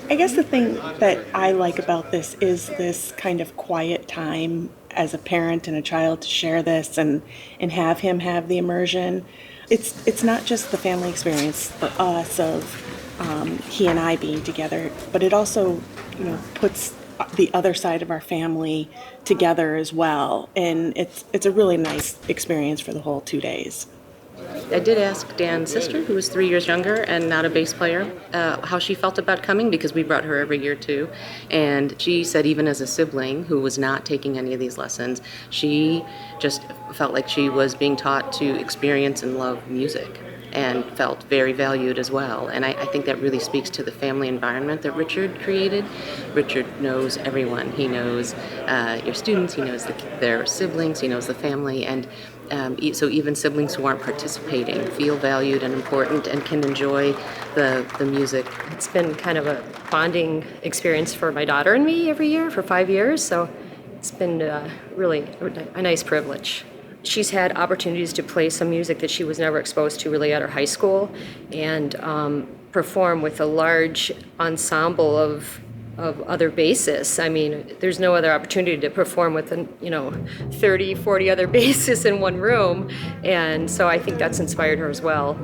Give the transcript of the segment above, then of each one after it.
I guess the thing that I like about this is this kind of quiet time as a parent and a child to share this and have him have the immersion. It's not just the family experience for us of he and I being together, but it also puts the other side of our family together as well, and it's a really nice experience for the whole 2 days. I did ask Dan's sister, who was 3 years younger and not a bass player, how she felt about coming because we brought her every year too. And she said, even as a sibling who was not taking any of these lessons, she just felt like she was being taught to experience and love music and felt very valued as well. And I think that really speaks to the family environment that Richard created. Richard knows everyone. He knows your students, he knows their siblings, he knows the family, and so even siblings who aren't participating feel valued and important and can enjoy the music. It's been kind of a bonding experience for my daughter and me every year for 5 years, so it's been really a nice privilege. She's had opportunities to play some music that she was never exposed to really at her high school, and perform with a large ensemble of other bassists. I mean, there's no other opportunity to perform with 30, 40 other bassists in one room, and so I think that's inspired her as well.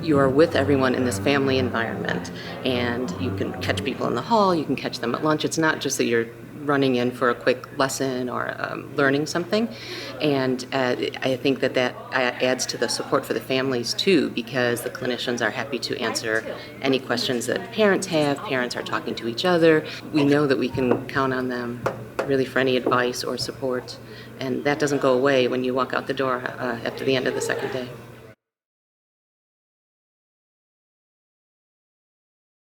You are with everyone in this family environment, and you can catch people in the hall, you can catch them at lunch. It's not just that you're running in for a quick lesson or learning something. And I think that adds to the support for the families too, because the clinicians are happy to answer any questions that parents have. Parents are talking to each other. We know that we can count on them really for any advice or support, and that doesn't go away when you walk out the door after the end of the second day.